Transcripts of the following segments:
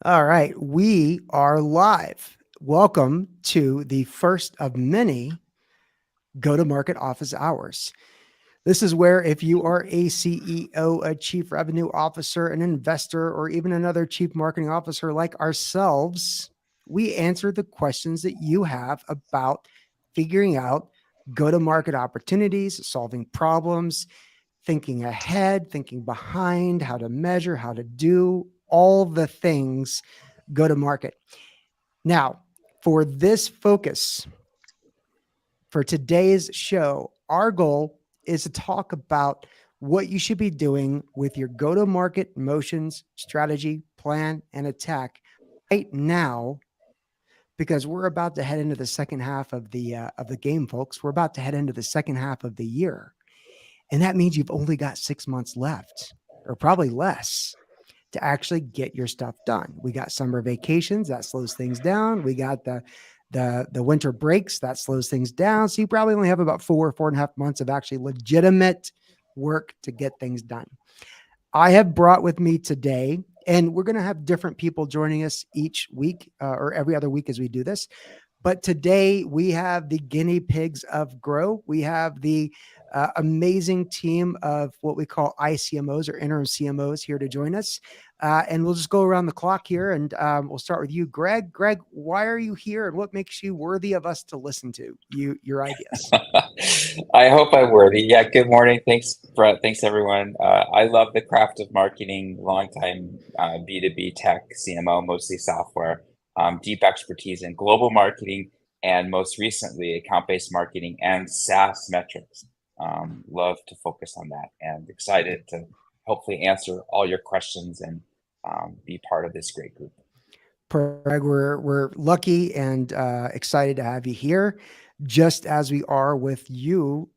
All right, we are live. Welcome to the first of many go to market office hours. This is where, if you are a CEO, a chief revenue officer, an investor, or even another chief marketing officer like ourselves, we answer the questions that you have about figuring out go to market opportunities, solving problems, thinking ahead, thinking behind, how to measure, how to do all the things go to market. Now, for this focus, for today's show, our goal is to talk about what you should be doing with your go to market motions, strategy, plan, and attack right now, because we're about to head into the second half of the game, folks. We're about to head into the second half of the year. And that means you've only got 6 months left, or probably less, to actually get your stuff done. We got summer vacations, that slows things down. We got the winter breaks, that slows things down. So you probably only have about 4.5 months of actually legitimate work to get things done. I have brought with me today, and we're going to have different people joining us each week or every other week as we do this. But today we have the guinea pigs of Grow. We have the amazing team of what we call ICMOs or interim CMOs here to join us. And we'll just go around the clock here, and we'll start with you, Greg. Greg, why are you here, and what makes you worthy of us to listen to your ideas? I hope I'm worthy. Yeah, good morning. Thanks, Brett. Thanks, everyone. I love the craft of marketing, longtime B2B tech CMO, mostly software, deep expertise in global marketing, and most recently, account-based marketing and SaaS metrics. Love to focus on that, and excited to hopefully answer all your questions and be part of this great group. Greg, we're lucky and excited to have you here, just as we are with you,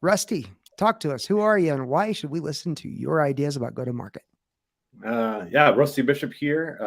Rusty. Talk to us. Who are you, and why should we listen to your ideas about go to market? Yeah, Rusty Bishop here.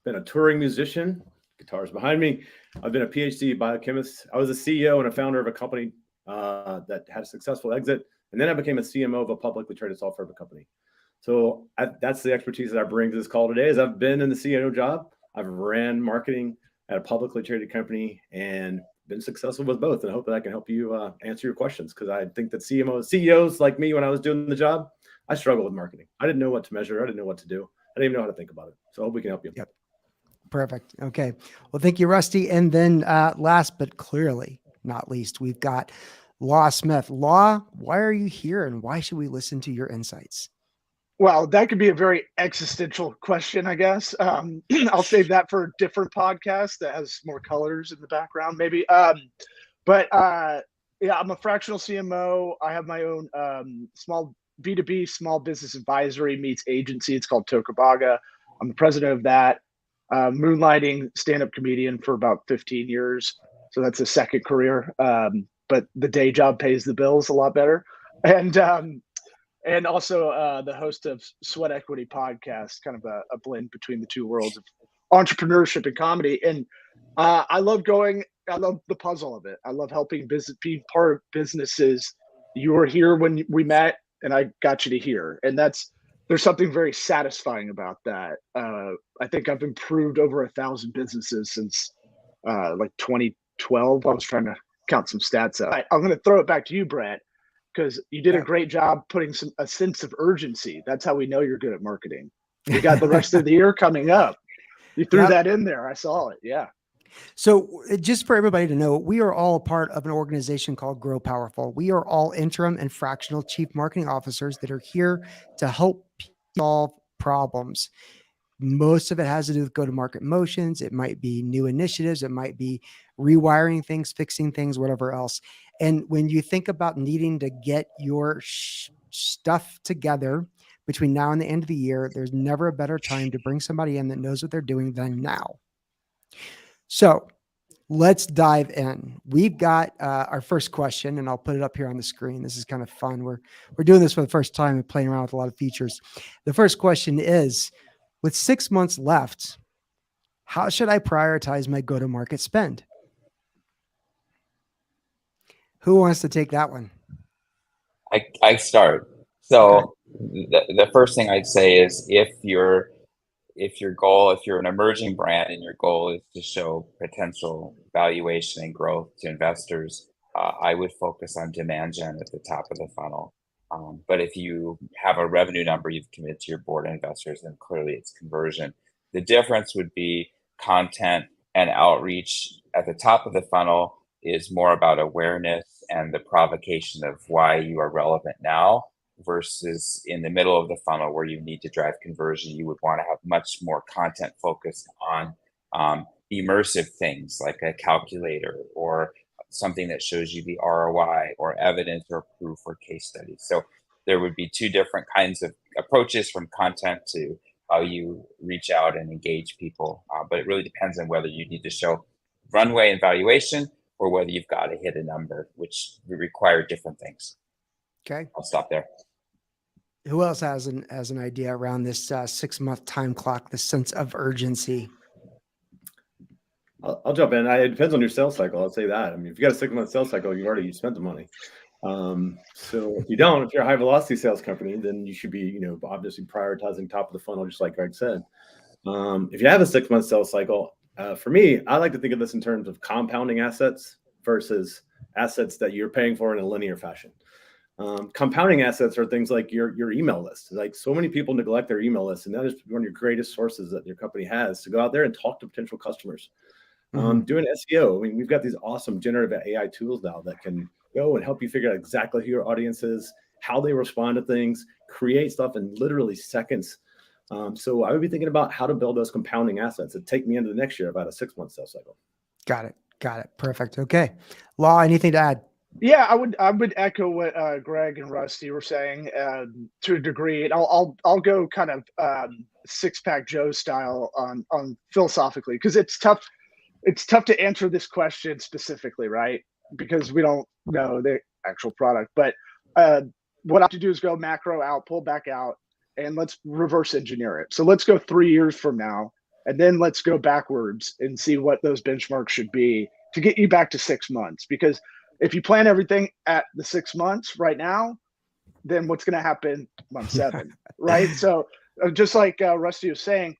Been a touring musician, guitars behind me. I've been a PhD biochemist. I was a CEO and a founder of a company that had a successful exit. And then I became a CMO of a publicly traded software company. So that's the expertise that I bring to this call today. Is I've been in the CEO job. I've ran marketing at a publicly traded company and been successful with both. And I hope that I can help you answer your questions, because I think that CEOs like me, when I was doing the job, I struggled with marketing. I didn't know what to measure. I didn't know what to do. I didn't even know how to think about it. So I hope we can help you. Yep. Perfect. Okay. Well, thank you, Rusty. And then last but clearly not least, we've got Law Smith. Law, why are you here, and why should we listen to your insights? Well, that could be a very existential question, I guess. I'll save that for a different podcast that has more colors in the background, maybe. Yeah, I'm a fractional CMO. I have my own small B2B small business advisory meets agency. It's called Tokabaga. I'm the president of that. Moonlighting stand-up comedian for about 15 years. So that's a second career. But the day job pays the bills a lot better. And also the host of Sweat Equity podcast, kind of a blend between the two worlds of entrepreneurship and comedy. And I love the puzzle of it. I love helping being part of businesses. You were here when we met, and I got you to here. And there's something very satisfying about that. I think I've improved over 1,000 businesses since like 2012. I was trying to count some stats out. I'm going to throw it back to you, Brett, because you did a great job putting a sense of urgency. That's how we know you're good at marketing. We got the rest of the year coming up. You threw that in there. I saw it. Yeah. So just for everybody to know, we are all a part of an organization called Grow Powerful. We are all interim and fractional chief marketing officers that are here to help solve problems. Most of it has to do with go-to-market motions. It might be new initiatives. It might be rewiring things, fixing things, whatever else. And when you think about needing to get your stuff together between now and the end of the year, there's never a better time to bring somebody in that knows what they're doing than now. So let's dive in. We've got our first question, and I'll put it up here on the screen. This is kind of fun. We're doing this for the first time and playing around with a lot of features. The first question is, with 6 months left, how should I prioritize my go-to-market spend? Who wants to take that one? I start. So the first thing I'd say is, if if you're an emerging brand and your goal is to show potential valuation and growth to investors, I would focus on demand gen at the top of the funnel. But if you have a revenue number you've committed to your board of investors, then clearly it's conversion. The difference would be content and outreach at the top of the funnel is more about awareness and the provocation of why you are relevant now, versus in the middle of the funnel where you need to drive conversion. You would want to have much more content focused on immersive things like a calculator or something that shows you the ROI or evidence or proof or case studies. So there would be two different kinds of approaches, from content to how you reach out and engage people. But it really depends on whether you need to show runway and valuation or whether you've got to hit a number, which require different things. Okay. I'll stop there. Who else has an idea around this 6-month time clock, the sense of urgency? I'll jump in. It depends on your sales cycle. I'll say that. I mean, if you got a 6-month sales cycle, you spent the money. So if you're a high velocity sales company, then you should be, obviously prioritizing top of the funnel, just like Greg said. If you have a 6-month sales cycle, for me, I like to think of this in terms of compounding assets versus assets that you're paying for in a linear fashion. Compounding assets are things like your email list. Like, so many people neglect their email list, and that is one of your greatest sources that your company has to go out there and talk to potential customers. Doing SEO. I mean, we've got these awesome generative AI tools now that can go and help you figure out exactly who your audience is, how they respond to things, create stuff in literally seconds. So I would be thinking about how to build those compounding assets that take me into the next year, about a 6-month sales cycle. Got it. Perfect. Okay. Law, anything to add? Yeah, I would echo what Greg and Rusty were saying to a degree. And I'll go kind of six-pack Joe style on philosophically, because it's tough. It's tough to answer this question specifically, right? Because we don't know the actual product. But what I have to do is go macro out, pull back out, and let's reverse engineer it. So let's go 3 years from now, and then let's go backwards and see what those benchmarks should be to get you back to 6 months. Because if you plan everything at the 6 months right now, then what's going to happen month 7, right? So just like Rusty was saying,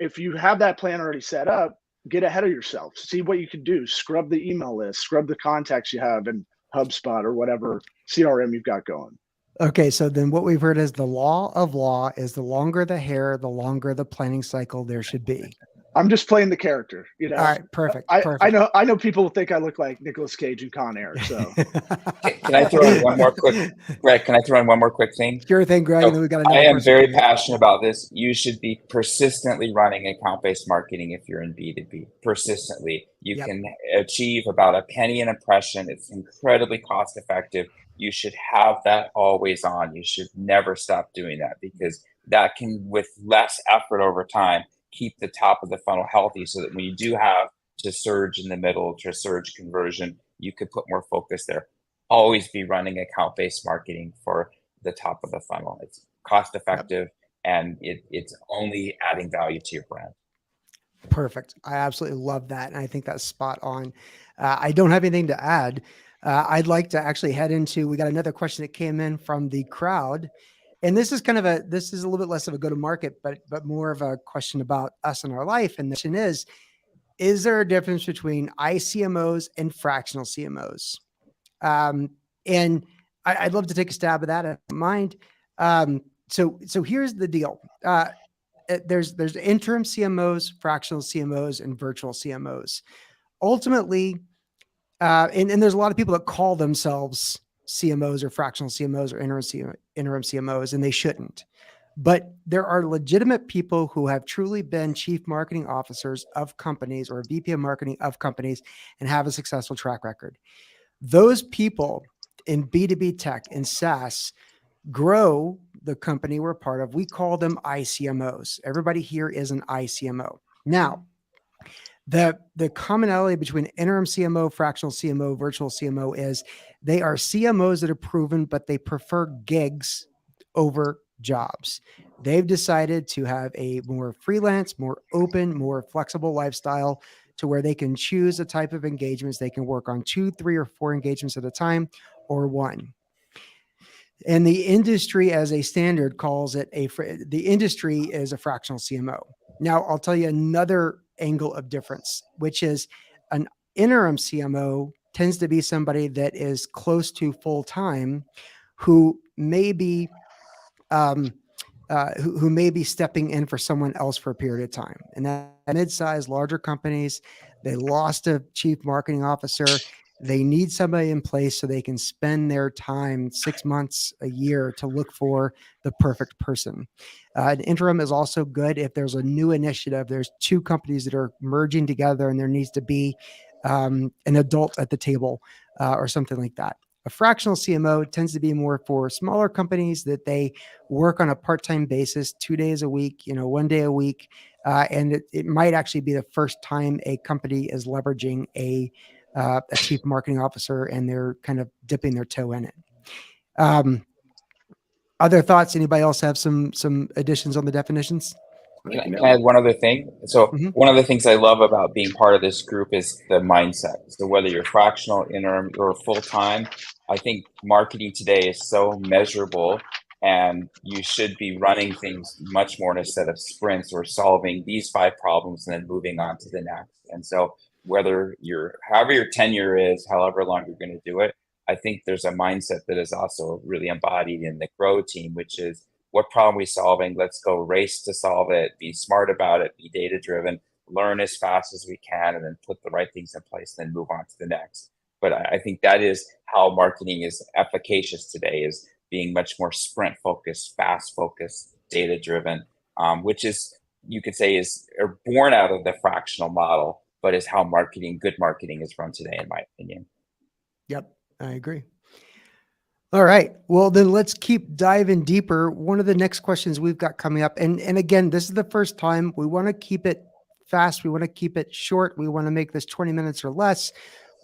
if you have that plan already set up, get ahead of yourself. See what you can do. Scrub the email list, scrub the contacts you have in HubSpot or whatever CRM you've got going. Okay, so then what we've heard is the law of law is the longer the hair, the longer the planning cycle there should be. I'm just playing the character, All right, perfect. I know people think I look like Nicolas Cage in Con Air. So Can I throw in one more quick, Greg? Can I throw in one more quick thing? Sure thing, Greg. And then we got another I am person. very passionate about this. You should be persistently running account-based marketing if you're in B2B. Persistently, you can achieve about a penny an impression. It's incredibly cost-effective. You should have that always on. You should never stop doing that, because that can, with less effort over time, keep the top of the funnel healthy, so that when you do have to surge in the middle, to surge conversion, you could put more focus there. Always be running account-based marketing for the top of the funnel. It's cost effective, and it's only adding value to your brand. Perfect. I absolutely love that. And I think that's spot on. I don't have anything to add. I'd like to actually head into, we got another question that came in from the crowd. And this is this is a little bit less of a go-to-market, but more of a question about us and our life. And the question is there a difference between ICMOs and fractional CMOs? And I'd love to take a stab at that. I don't mind. So here's the deal. There's interim CMOs, fractional CMOs, and virtual CMOs. Ultimately, and there's a lot of people that call themselves CMOs or fractional CMOs or interim CMOs, and they shouldn't. But there are legitimate people who have truly been chief marketing officers of companies or VP of marketing of companies and have a successful track record. Those people in B2B tech and SaaS grow the company we're part of. We call them ICMOs. Everybody here is an ICMO. Now, the commonality between interim CMO, fractional CMO, virtual CMO is they are CMOs that are proven, but they prefer gigs over jobs. They've decided to have a more freelance, more open, more flexible lifestyle to where they can choose the type of engagements. They can work on 2, 3, or 4 engagements at a time, or 1. And the industry as a standard calls it the industry is a fractional CMO. Now, I'll tell you another angle of difference, which is an interim CMO tends to be somebody that is close to full time, who may be um, who may be stepping in for someone else for a period of time. And that mid-sized, larger companies, they lost a chief marketing officer. They need somebody in place so they can spend their time 6 months, a year to look for the perfect person. An interim is also good if there's a new initiative. There's two companies that are merging together, and there needs to be an adult at the table or something like that. A fractional CMO tends to be more for smaller companies that they work on a part-time basis, 2 days a week, 1 day a week. And it might actually be the first time a company is leveraging a chief marketing officer, and they're kind of dipping their toe in it. Other thoughts? Anybody else have some additions on the definitions? Can I add one other thing? So one of the things I love about being part of this group is the mindset. So whether you're fractional, interim, or full-time, I think marketing today is so measurable, and you should be running things much more in a set of sprints or solving these 5 problems and then moving on to the next. And so whether however your tenure is, however long you're going to do it, I think there's a mindset that is also really embodied in the Grow team, which is, what problem are we solving? Let's go race to solve it, be smart about it, be data driven, learn as fast as we can, and then put the right things in place, then move on to the next. But I think that is how marketing is efficacious today, is being much more sprint focused, fast focused, data driven, which is, you could say, is born out of the fractional model, but is how good marketing is run today, in my opinion. Yep, I agree. All right. Well, then let's keep diving deeper. One of the next questions we've got coming up, and again, this is the first time. We want to keep it fast. We want to keep it short. We want to make this 20 minutes or less.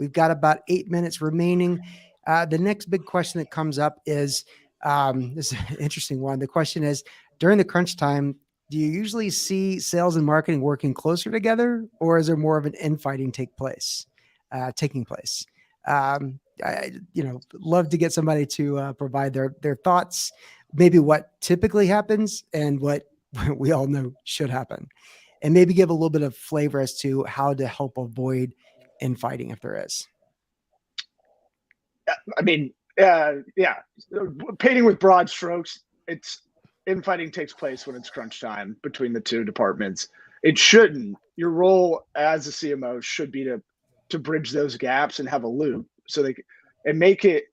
We've got about 8 minutes remaining. The next big question that comes up is, this is an interesting one. The question is, during the crunch time, do you usually see sales and marketing working closer together, or is there more of an infighting taking place? I love to get somebody to provide their thoughts, maybe what typically happens and what we all know should happen, and maybe give a little bit of flavor as to how to help avoid infighting if there is. I mean, yeah, painting with broad strokes, infighting takes place when it's crunch time between the two departments. It shouldn't. Your role as a CMO should be to bridge those gaps and have a loop, so they and make it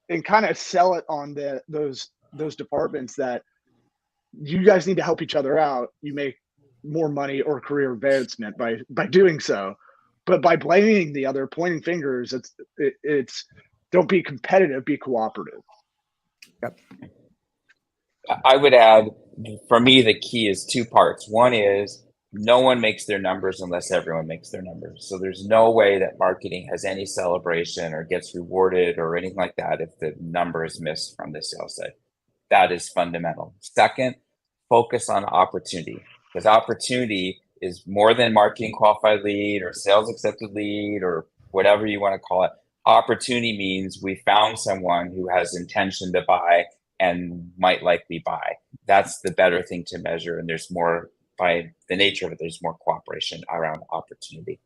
and kind of sell it on those departments that you guys need to help each other out. You make more money or career advancement by doing so, but by blaming the other, pointing fingers, it's don't be competitive, be cooperative. Yep. I would add, for me, the key is 2 parts. One is, no one makes their numbers unless everyone makes their numbers. So there's no way that marketing has any celebration or gets rewarded or anything like that if the number is missed from the sales side. That is fundamental. Second, focus on opportunity, because opportunity is more than marketing qualified lead or sales accepted lead or whatever you want to call it. Opportunity means we found someone who has intention to buy and might likely buy. That's the better thing to measure. And there's more, by the nature of it, there's more cooperation around opportunity.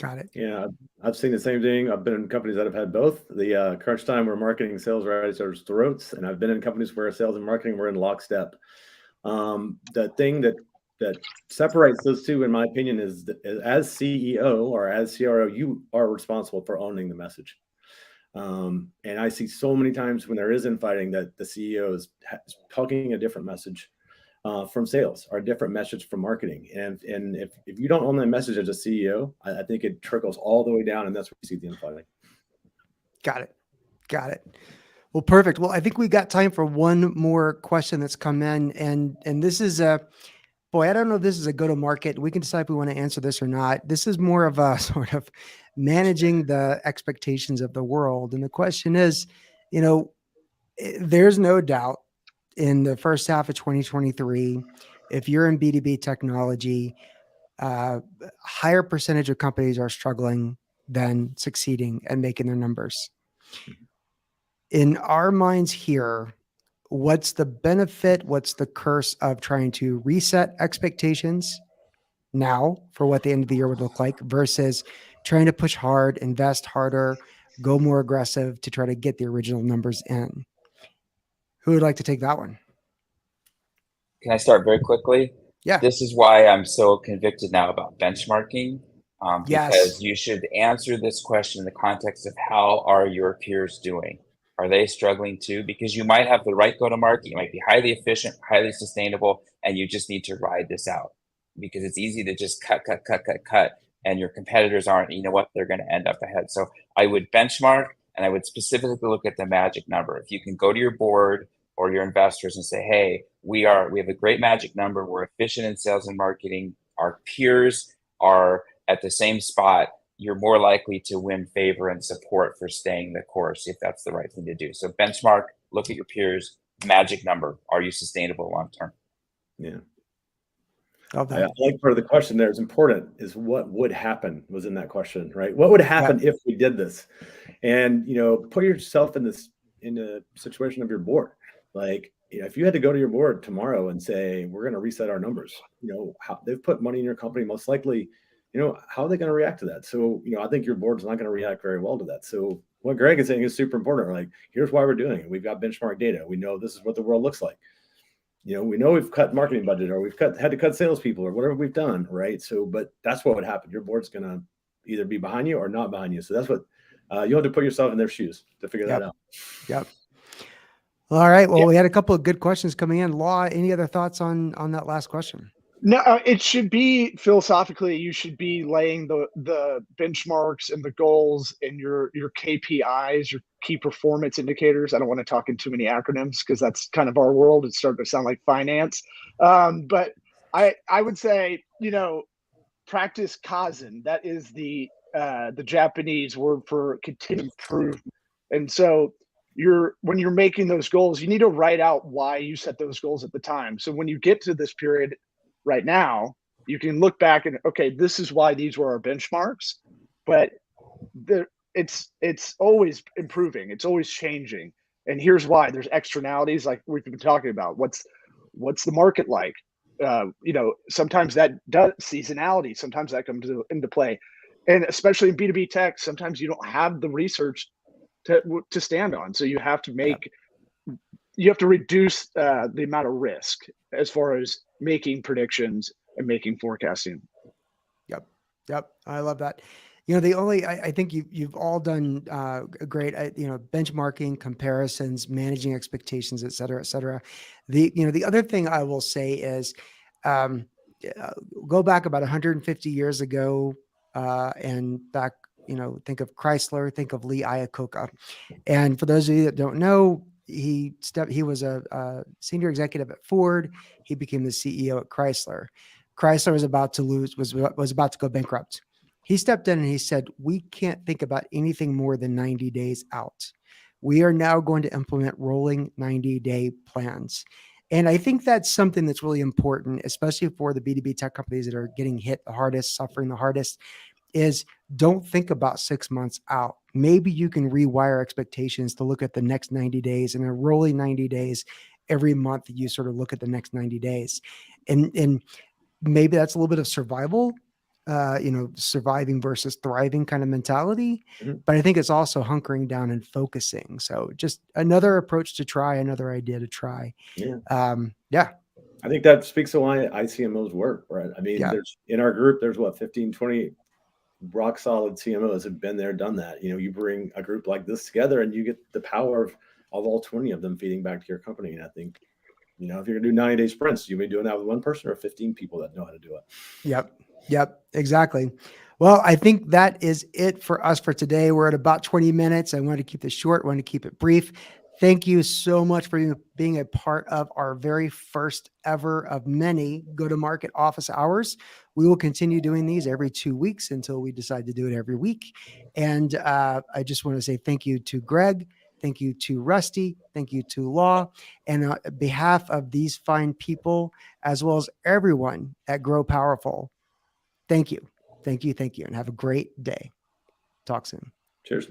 Got it. Yeah, I've seen the same thing. I've been in companies that have had both. The crunch time where marketing and sales are at each other's throats, and I've been in companies where sales and marketing were in lockstep. The thing that separates those two, in my opinion, is that as CEO or as CRO, you are responsible for owning the message. And I see so many times when there is infighting that the CEO is talking a different message from sales or a different message from marketing. And if you don't own that message as a CEO, I think it trickles all the way down, and that's where you see the infighting. Got it. Well, perfect. Well, I think we got time for one more question that's come in, and this is I don't know if this is a go-to-market. We can decide if we want to answer this or not. This is more of a sort of managing the expectations of the world. And the question is, there's no doubt in the first half of 2023, if you're in B2B technology, higher percentage of companies are struggling than succeeding and making their numbers. In our minds here, what's the benefit? What's the curse of trying to reset expectations now for what the end of the year would look like versus trying to push hard, invest harder, go more aggressive to try to get the original numbers in? Who would like to take that one? Can I start very quickly? Yeah. This is why I'm so convicted now about benchmarking, Yes. because you should answer this question in the context of how are your peers doing? Are they struggling too? Because you might have the right go-to-market, you might be highly efficient, highly sustainable, and you just need to ride this out because it's easy to just cut, and your competitors aren't, you know what, they're going to end up ahead. So I would benchmark and I would specifically look at the magic number. If you can go to your board or your investors and say, hey, we have a great magic number. We're efficient in sales and marketing. Our peers are at the same spot. You're more likely to win favor and support for staying the course if that's the right thing to do. So benchmark, look at your peers, magic number. Are you sustainable long term? Yeah. Love I that. like part of the question there is important is what would happen was in that question, right? What would happen if we did this? And, put yourself in the situation of your board. Like, if you had to go to your board tomorrow and say, we're going to reset our numbers, how they've put money in your company, most likely, how are they going to react to that? So, I think your board's not going to react very well to that. So what Greg is saying is super important. Like, here's why we're doing it. We've got benchmark data. We know this is what the world looks like. We know we've cut marketing budget or we've had to cut salespeople or whatever we've done, right? So, but that's what would happen. Your board's going to either be behind you or not behind you. So that's what you have to put yourself in their shoes to figure that out. Yep. All right. Well, we had a couple of good questions coming in. Law, any other thoughts on that last question? No, it should be philosophically, you should be laying the benchmarks and the goals and your KPIs, your key performance indicators. I don't want to talk in too many acronyms because that's kind of our world. It's starting to sound like finance. But I would say, practice kaizen. That is the Japanese word for continuous improvement. And so when you're making those goals, you need to write out why you set those goals at the time. So when you get to this period right now, you can look back and, okay, this is why these were our benchmarks, but it's always improving. It's always changing. And here's why. There's externalities like we've been talking about. What's the market like? Sometimes that does seasonality. Sometimes that comes into play. And especially in B2B tech, sometimes you don't have the research to stand on. So you have to reduce the amount of risk as far as making predictions and making forecasting. Yep. I love that. I think you've all done great, benchmarking, comparisons, managing expectations, et cetera, et cetera. The other thing I will say is go back about 150 years ago and back, think of Chrysler, think of Lee Iacocca. And for those of you that don't know, he was a senior executive at Ford. He became the CEO at Chrysler. Chrysler was about to go bankrupt. He stepped in and he said, we can't think about anything more than 90 days out. We are now going to implement rolling 90-day plans. And I think that's something that's really important, especially for the B2B tech companies that are getting hit the hardest, suffering the hardest, is don't think about 6 months out. Maybe you can rewire expectations to look at the next 90 days and a rolling 90 days every month. You sort of look at the next 90 days and maybe that's a little bit of survival, surviving versus thriving kind of mentality. Mm-hmm. But I think it's also hunkering down and focusing. So just another approach to try, another idea to try. Yeah. I think that speaks to why ICMOs work, right? I mean, there's in our group, there's 15, 20 rock solid CMOs have been there, done that. You bring a group like this together and you get the power of all 20 of them feeding back to your company. And I think, if you're gonna do 90-day sprints, you may be doing that with one person or 15 people that know how to do it. Yep, exactly. Well, I think that is it for us for today. We're at about 20 minutes. I wanted to keep this short, I wanted to keep it brief. Thank you so much for being a part of our very first ever of many go-to-market office hours. We will continue doing these every 2 weeks until we decide to do it every week. And I just want to say thank you to Greg. Thank you to Rusty. Thank you to Law. And on behalf of these fine people, as well as everyone at Grow Powerful, thank you. Thank you. Thank you. And have a great day. Talk soon. Cheers.